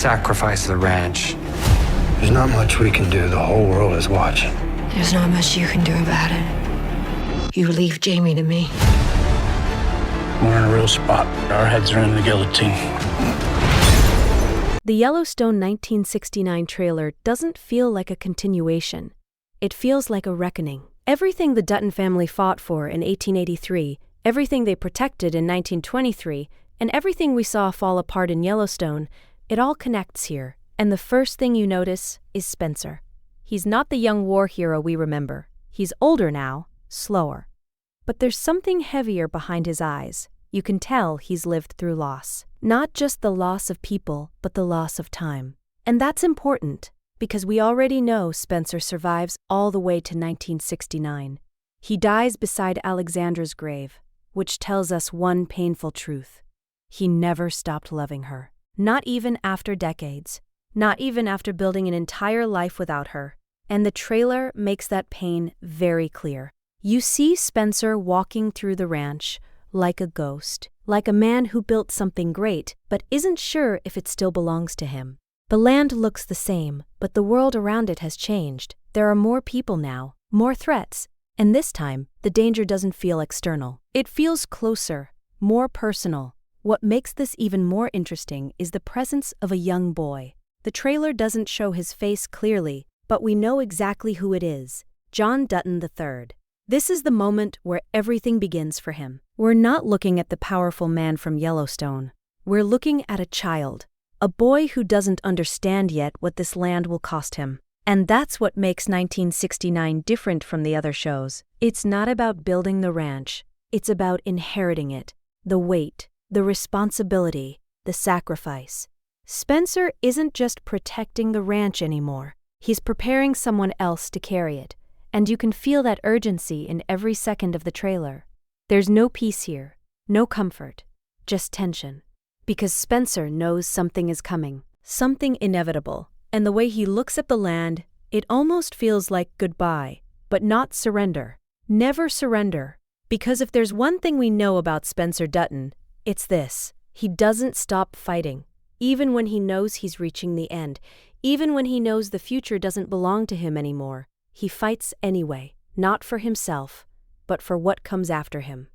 sacrifice the ranch. There's not much we can do. The whole world is watching. There's not much you can do about it. You leave Jamie to me. We're in a real spot. Our heads are in the guillotine. The Yellowstone 1969 trailer doesn't feel like a continuation. It feels like a reckoning. Everything the Dutton family fought for in 1883, everything they protected in 1923, and everything we saw fall apart in Yellowstone, it all connects here. And the first thing you notice is Spencer. He's not the young war hero we remember. He's older now, slower. But there's something heavier behind his eyes. You can tell he's lived through loss. Not just the loss of people, but the loss of time. And that's important, because we already know Spencer survives all the way to 1969. He dies beside Alexandra's grave, which tells us one painful truth. He never stopped loving her. Not even after decades. Not even after building an entire life without her. And the trailer makes that pain very clear. You see Spencer walking through the ranch like a ghost, like a man who built something great but isn't sure if it still belongs to him. The land looks the same, but the world around it has changed. There are more people now, more threats, and this time, the danger doesn't feel external. It feels closer, more personal. What makes this even more interesting is the presence of a young boy. The trailer doesn't show his face clearly, but we know exactly who it is: John Dutton III. This is the moment where everything begins for him. We're not looking at the powerful man from Yellowstone. We're looking at a child, a boy who doesn't understand yet what this land will cost him. And that's what makes 1969 different from the other shows. It's not about building the ranch. It's about inheriting it. The weight, the responsibility, the sacrifice. Spencer isn't just protecting the ranch anymore. He's preparing someone else to carry it. And you can feel that urgency in every second of the trailer. There's no peace here, no comfort, just tension. Because Spencer knows something is coming, something inevitable. And the way he looks at the land, it almost feels like goodbye, but not surrender. Never surrender. Because if there's one thing we know about Spencer Dutton, it's this: he doesn't stop fighting. Even when he knows he's reaching the end, even when he knows the future doesn't belong to him anymore, he fights anyway, not for himself, but for what comes after him.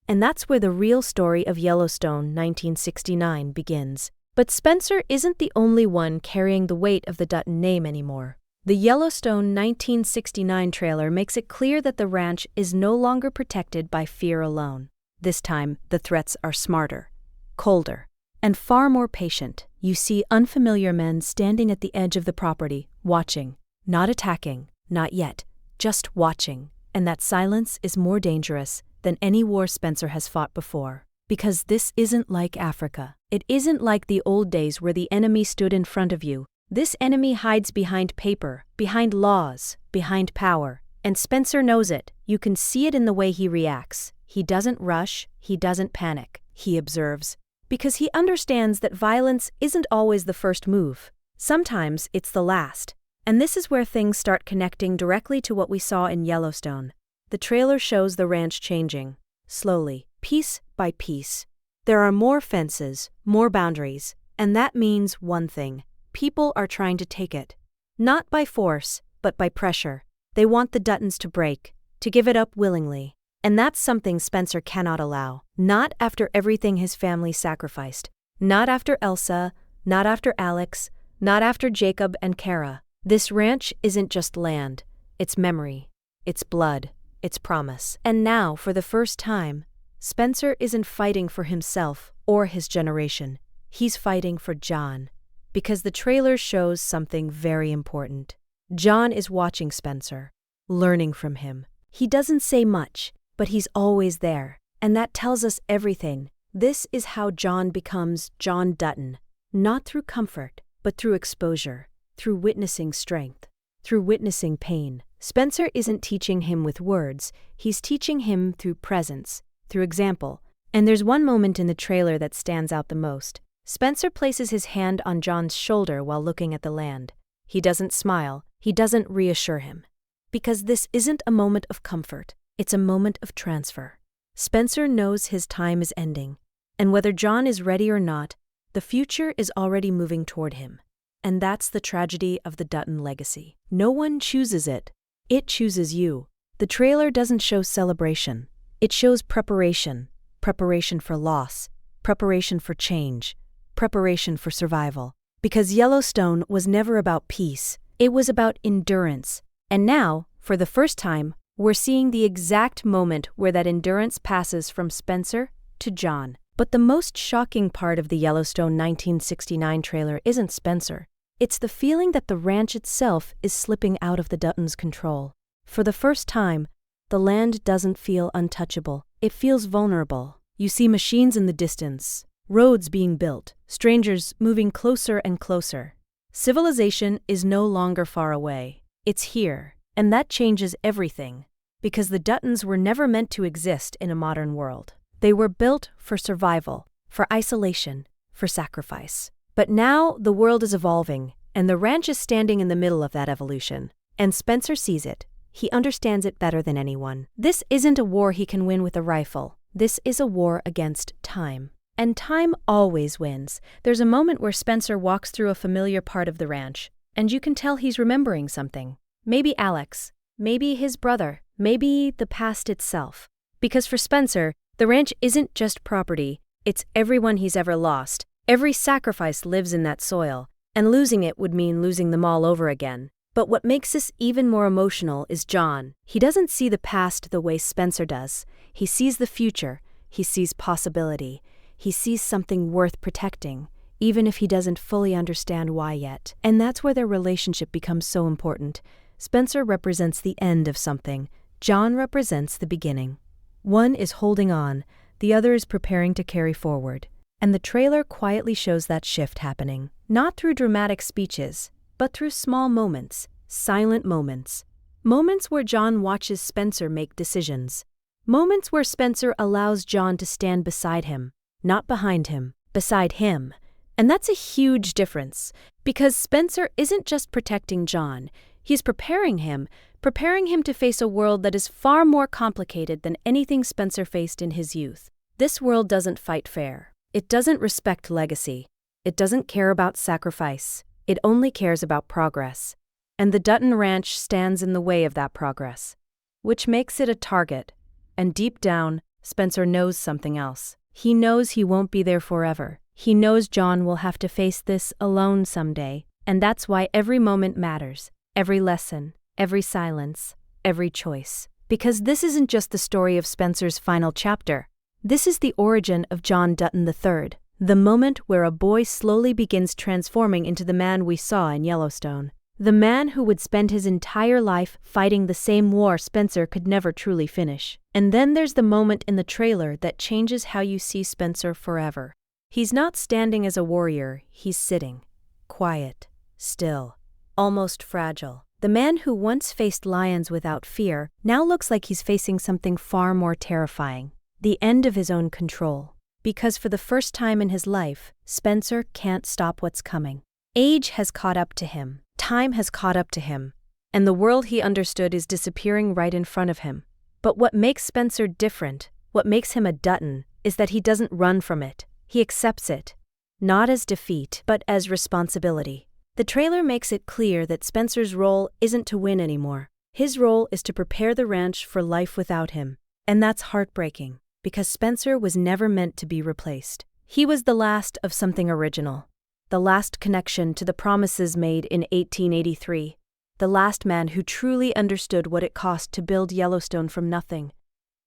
And that's where the real story of Yellowstone 1969 begins. But Spencer isn't the only one carrying the weight of the Dutton name anymore. The Yellowstone 1969 trailer makes it clear that the ranch is no longer protected by fear alone. This time, the threats are smarter, colder, and far more patient. You see unfamiliar men standing at the edge of the property, watching, not attacking, not yet, just watching. And that silence is more dangerous than any war Spencer has fought before. Because this isn't like Africa. It isn't like the old days where the enemy stood in front of you. This enemy hides behind paper, behind laws, behind power. And Spencer knows it. You can see it in the way he reacts. He doesn't rush, he doesn't panic. He observes. Because he understands that violence isn't always the first move. Sometimes it's the last. And this is where things start connecting directly to what we saw in Yellowstone. The trailer shows the ranch changing, slowly, piece by piece. There are more fences, more boundaries, and that means one thing: people are trying to take it. Not by force, but by pressure. They want the Duttons to break, to give it up willingly. And that's something Spencer cannot allow. Not after everything his family sacrificed. Not after Elsa, not after Alex, not after Jacob and Kara. This ranch isn't just land. It's memory. It's blood. It's promise. And now, for the first time, Spencer isn't fighting for himself or his generation. He's fighting for John. Because the trailer shows something very important. John is watching Spencer, learning from him. He doesn't say much, but he's always there. And that tells us everything. This is how John becomes John Dutton. Not through comfort, but through exposure, through witnessing strength, through witnessing pain. Spencer isn't teaching him with words, he's teaching him through presence, through example. And there's one moment in the trailer that stands out the most. Spencer places his hand on John's shoulder while looking at the land. He doesn't smile, he doesn't reassure him. Because this isn't a moment of comfort, it's a moment of transfer. Spencer knows his time is ending, and whether John is ready or not, The future is already moving toward him. And that's the tragedy of the Dutton legacy. No one chooses it. It chooses you. The trailer doesn't show celebration. It shows preparation. Preparation for loss. Preparation for change. Preparation for survival. Because Yellowstone was never about peace. It was about endurance. And now, for the first time, we're seeing the exact moment where that endurance passes from Spencer to John. But the most shocking part of the Yellowstone 1969 trailer isn't Spencer. It's the feeling that the ranch itself is slipping out of the Duttons' control. For the first time, the land doesn't feel untouchable. It feels vulnerable. You see machines in the distance, roads being built, strangers moving closer and closer. Civilization is no longer far away. It's here, and that changes everything, because the Duttons were never meant to exist in a modern world. They were built for survival, for isolation, for sacrifice. But now the world is evolving, and the ranch is standing in the middle of that evolution. And Spencer sees it. He understands it better than anyone. This isn't a war he can win with a rifle. This is a war against time. And time always wins. There's a moment where Spencer walks through a familiar part of the ranch, and you can tell he's remembering something. Maybe Alex, maybe his brother, maybe the past itself. Because for Spencer, the ranch isn't just property, it's everyone he's ever lost. Every sacrifice lives in that soil, and losing it would mean losing them all over again. But what makes this even more emotional is John. He doesn't see the past the way Spencer does. He sees the future. He sees possibility. He sees something worth protecting, even if he doesn't fully understand why yet. And that's where their relationship becomes so important. Spencer represents the end of something. John represents the beginning. One is holding on, the other is preparing to carry forward. And the trailer quietly shows that shift happening, not through dramatic speeches, but through small moments, silent moments. Moments where John watches Spencer make decisions. Moments where Spencer allows John to stand beside him, not behind him, beside him. And that's a huge difference, because Spencer isn't just protecting John, he's preparing him to face a world that is far more complicated than anything Spencer faced in his youth. This world doesn't fight fair. It doesn't respect legacy. It doesn't care about sacrifice. It only cares about progress. And the Dutton Ranch stands in the way of that progress, which makes it a target. And deep down, Spencer knows something else. He knows he won't be there forever. He knows John will have to face this alone someday. And that's why every moment matters. Every lesson, every silence, every choice. Because this isn't just the story of Spencer's final chapter. This is the origin of John Dutton III, the moment where a boy slowly begins transforming into the man we saw in Yellowstone. The man who would spend his entire life fighting the same war Spencer could never truly finish. And then there's the moment in the trailer that changes how you see Spencer forever. He's not standing as a warrior, he's sitting. Quiet, still, almost fragile. The man who once faced lions without fear now looks like he's facing something far more terrifying. The end of his own control. Because for the first time in his life, Spencer can't stop what's coming. Age has caught up to him. Time has caught up to him. And the world he understood is disappearing right in front of him. But what makes Spencer different, what makes him a Dutton, is that he doesn't run from it. He accepts it. Not as defeat, but as responsibility. The trailer makes it clear that Spencer's role isn't to win anymore. His role is to prepare the ranch for life without him. And that's heartbreaking. Because Spencer was never meant to be replaced. He was the last of something original. The last connection to the promises made in 1883. The last man who truly understood what it cost to build Yellowstone from nothing.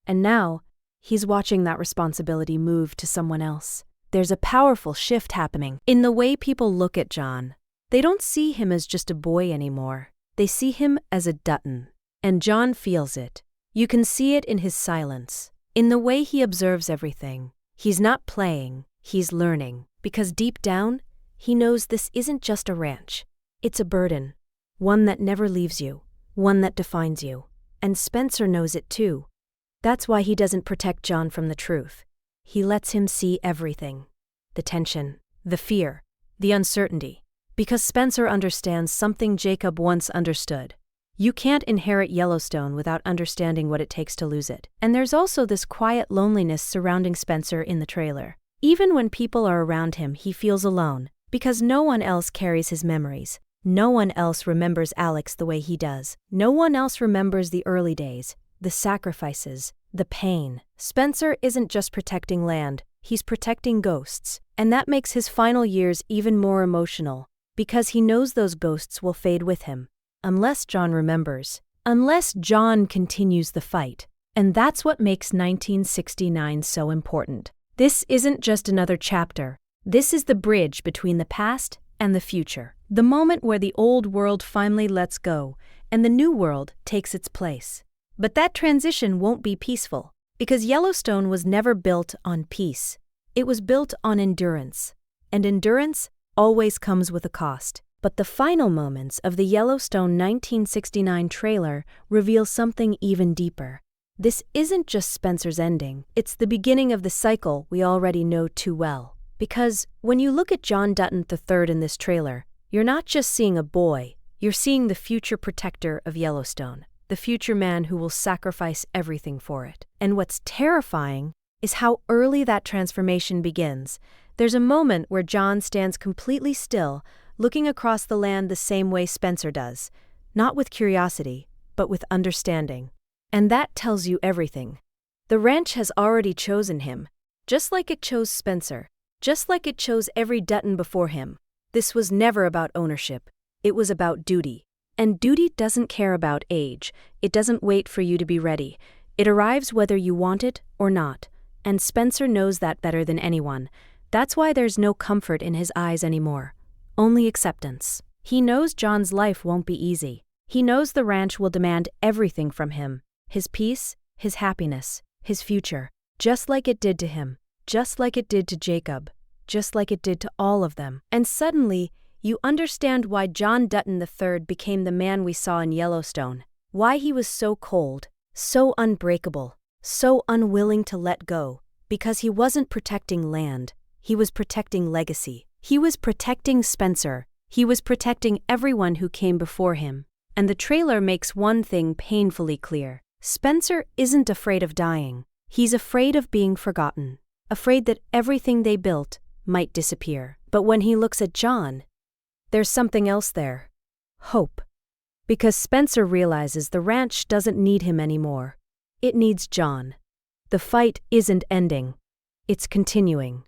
And now, he's watching that responsibility move to someone else. There's a powerful shift happening in the way people look at John. They don't see him as just a boy anymore. They see him as a Dutton. And John feels it. You can see it in his silence. In the way he observes everything. He's not playing, he's learning. Because deep down, he knows this isn't just a ranch. It's a burden. One that never leaves you. One that defines you. And Spencer knows it too. That's why he doesn't protect John from the truth. He lets him see everything. The tension, the fear, the uncertainty. Because Spencer understands something Jacob once understood. You can't inherit Yellowstone without understanding what it takes to lose it. And there's also this quiet loneliness surrounding Spencer in the trailer. Even when people are around him, he feels alone, because no one else carries his memories. No one else remembers Alex the way he does. No one else remembers the early days, the sacrifices, the pain. Spencer isn't just protecting land, he's protecting ghosts. And that makes his final years even more emotional, because he knows those ghosts will fade with him. Unless John remembers. Unless John continues the fight. And that's what makes 1969 so important. This isn't just another chapter. This is the bridge between the past and the future. The moment where the old world finally lets go and the new world takes its place. But that transition won't be peaceful, because Yellowstone was never built on peace. It was built on endurance. And endurance always comes with a cost. But the final moments of the Yellowstone 1969 trailer reveal something even deeper. This isn't just Spencer's ending, it's the beginning of the cycle we already know too well. Because when you look at John Dutton III in this trailer, you're not just seeing a boy, you're seeing the future protector of Yellowstone, the future man who will sacrifice everything for it. And what's terrifying is how early that transformation begins. There's a moment where John stands completely still, looking across the land the same way Spencer does, not with curiosity, but with understanding. And that tells you everything. The ranch has already chosen him, just like it chose Spencer, just like it chose every Dutton before him. This was never about ownership, it was about duty. And duty doesn't care about age, it doesn't wait for you to be ready. It arrives whether you want it or not. And Spencer knows that better than anyone. That's why there's no comfort in his eyes anymore. Only acceptance. He knows John's life won't be easy. He knows the ranch will demand everything from him. His peace, his happiness, his future. Just like it did to him. Just like it did to Jacob. Just like it did to all of them. And suddenly, you understand why John Dutton III became the man we saw in Yellowstone. Why he was so cold, so unbreakable, so unwilling to let go. Because he wasn't protecting land. He was protecting legacy. He was protecting Spencer. He was protecting everyone who came before him. And the trailer makes one thing painfully clear. Spencer isn't afraid of dying. He's afraid of being forgotten. Afraid that everything they built might disappear. But when he looks at John, there's something else there. Hope. Because Spencer realizes the ranch doesn't need him anymore. It needs John. The fight isn't ending. It's continuing.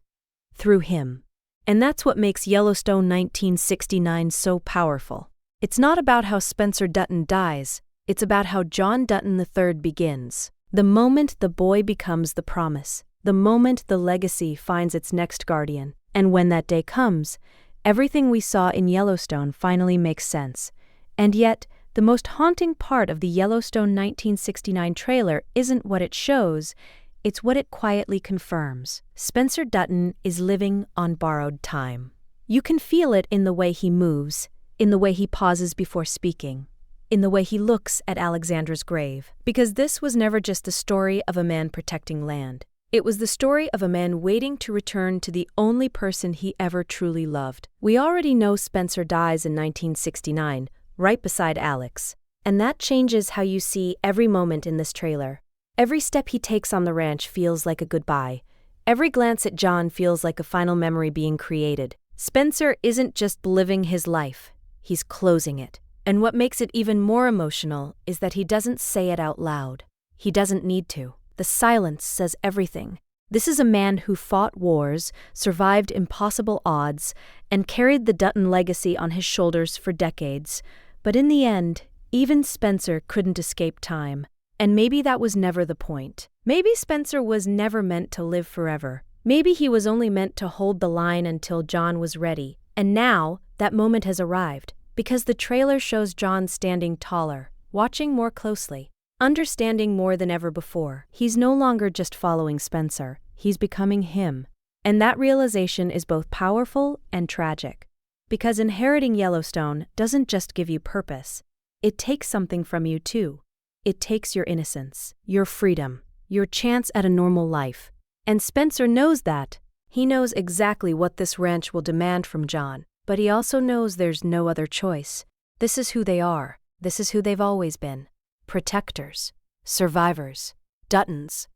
Through him. And that's what makes Yellowstone 1969 so powerful. It's not about how Spencer Dutton dies, it's about how John Dutton III begins. The moment the boy becomes the promise, the moment the legacy finds its next guardian. And when that day comes, everything we saw in Yellowstone finally makes sense. And yet, the most haunting part of the Yellowstone 1969 trailer isn't what it shows, it's what it quietly confirms. Spencer Dutton is living on borrowed time. You can feel it in the way he moves, in the way he pauses before speaking, in the way he looks at Alexandra's grave. Because this was never just the story of a man protecting land. It was the story of a man waiting to return to the only person he ever truly loved. We already know Spencer dies in 1969, right beside Alex. And that changes how you see every moment in this trailer. Every step he takes on the ranch feels like a goodbye. Every glance at John feels like a final memory being created. Spencer isn't just living his life, he's closing it. And what makes it even more emotional is that he doesn't say it out loud. He doesn't need to. The silence says everything. This is a man who fought wars, survived impossible odds, and carried the Dutton legacy on his shoulders for decades. But in the end, even Spencer couldn't escape time. And maybe that was never the point. Maybe Spencer was never meant to live forever. Maybe he was only meant to hold the line until John was ready. And now, that moment has arrived, because the trailer shows John standing taller, watching more closely, understanding more than ever before. He's no longer just following Spencer, he's becoming him. And that realization is both powerful and tragic. Because inheriting Yellowstone doesn't just give you purpose, it takes something from you too. It takes your innocence, your freedom, your chance at a normal life. And Spencer knows that. He knows exactly what this ranch will demand from John, but he also knows there's no other choice. This is who they are. This is who they've always been. Protectors, survivors, Duttons.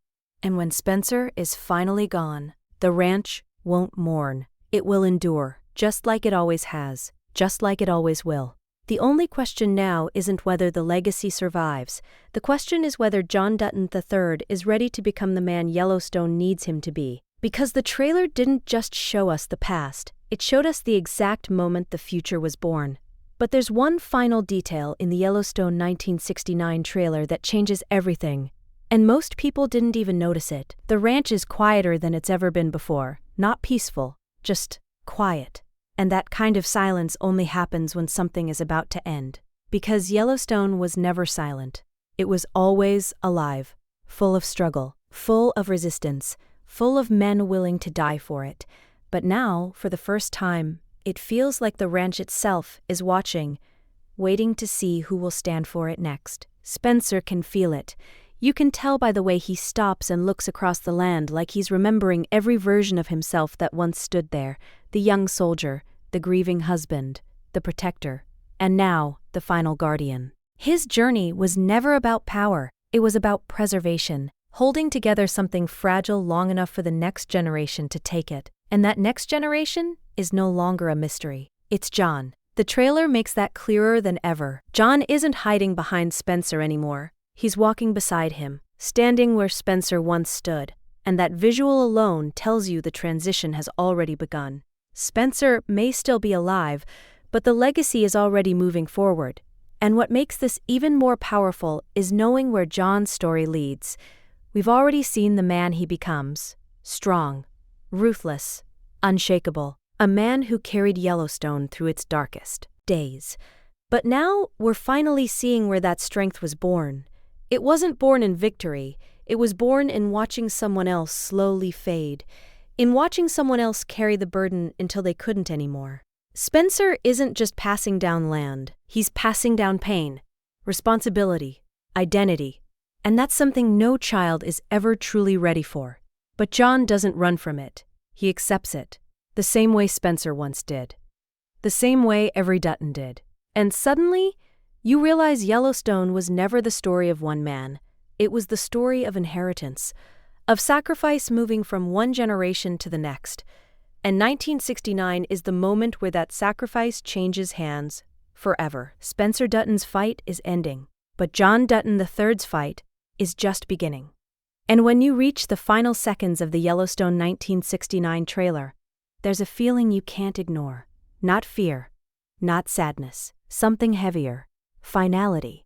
And when Spencer is finally gone, the ranch won't mourn. It will endure, just like it always has, just like it always will. The only question now isn't whether the legacy survives. The question is whether John Dutton III is ready to become the man Yellowstone needs him to be. Because the trailer didn't just show us the past, it showed us the exact moment the future was born. But there's one final detail in the Yellowstone 1969 trailer that changes everything. And most people didn't even notice it. The ranch is quieter than it's ever been before. Not peaceful, just quiet. And that kind of silence only happens when something is about to end. Because Yellowstone was never silent. It was always alive, full of struggle, full of resistance, full of men willing to die for it. But now, for the first time, it feels like the ranch itself is watching, waiting to see who will stand for it next. Spencer can feel it. You can tell by the way he stops and looks across the land like he's remembering every version of himself that once stood there. The young soldier, the grieving husband, the protector, and now the final guardian. His journey was never about power. It was about preservation, holding together something fragile long enough for the next generation to take it. And that next generation is no longer a mystery. It's John. The trailer makes that clearer than ever. John isn't hiding behind Spencer anymore. He's walking beside him, standing where Spencer once stood, and that visual alone tells you the transition has already begun. Spencer may still be alive, but the legacy is already moving forward. And what makes this even more powerful is knowing where John's story leads. We've already seen the man he becomes: strong, ruthless, unshakable, a man who carried Yellowstone through its darkest days. But now we're finally seeing where that strength was born. It wasn't born in victory, it was born in watching someone else slowly fade, in watching someone else carry the burden until they couldn't anymore. Spencer isn't just passing down land, he's passing down pain, responsibility, identity, and that's something no child is ever truly ready for. But John doesn't run from it, he accepts it, the same way Spencer once did, the same way every Dutton did. And suddenly, you realize Yellowstone was never the story of one man. It was the story of inheritance, of sacrifice moving from one generation to the next. And 1969 is the moment where that sacrifice changes hands forever. Spencer Dutton's fight is ending, but John Dutton III's fight is just beginning. And when you reach the final seconds of the Yellowstone 1969 trailer, there's a feeling you can't ignore. Not fear, not sadness, something heavier. Finality.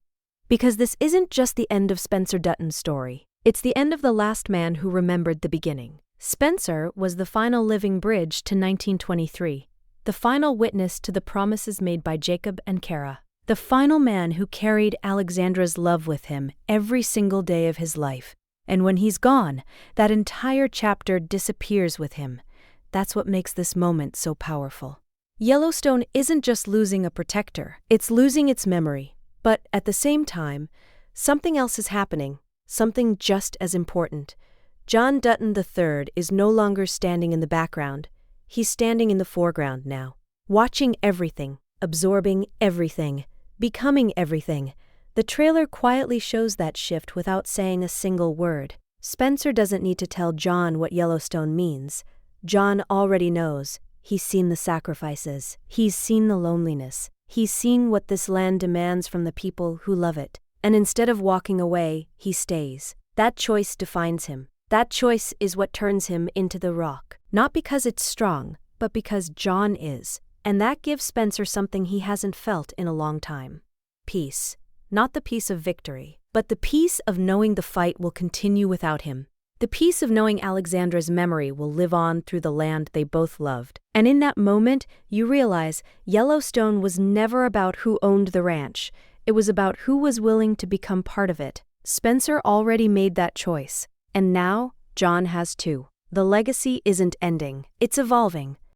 Because this isn't just the end of Spencer Dutton's story, it's the end of the last man who remembered the beginning. Spencer was the final living bridge to 1923, the final witness to the promises made by Jacob and Kara, the final man who carried Alexandra's love with him every single day of his life. And when he's gone, that entire chapter disappears with him. That's what makes this moment so powerful. Yellowstone isn't just losing a protector, it's losing its memory. But at the same time, something else is happening, something just as important. John Dutton III is no longer standing in the background. He's standing in the foreground now, watching everything, absorbing everything, becoming everything. The trailer quietly shows that shift without saying a single word. Spencer doesn't need to tell John what Yellowstone means. John already knows. He's seen the sacrifices. He's seen the loneliness. He's seen what this land demands from the people who love it. And instead of walking away, he stays. That choice defines him. That choice is what turns him into the rock. Not because it's strong, but because John is. And that gives Spencer something he hasn't felt in a long time. Peace. Not the peace of victory, but the peace of knowing the fight will continue without him. The peace of knowing Alexandra's memory will live on through the land they both loved. And in that moment, you realize Yellowstone was never about who owned the ranch. It was about who was willing to become part of it. Spencer already made that choice. And now, John has too. The legacy isn't ending. It's evolving.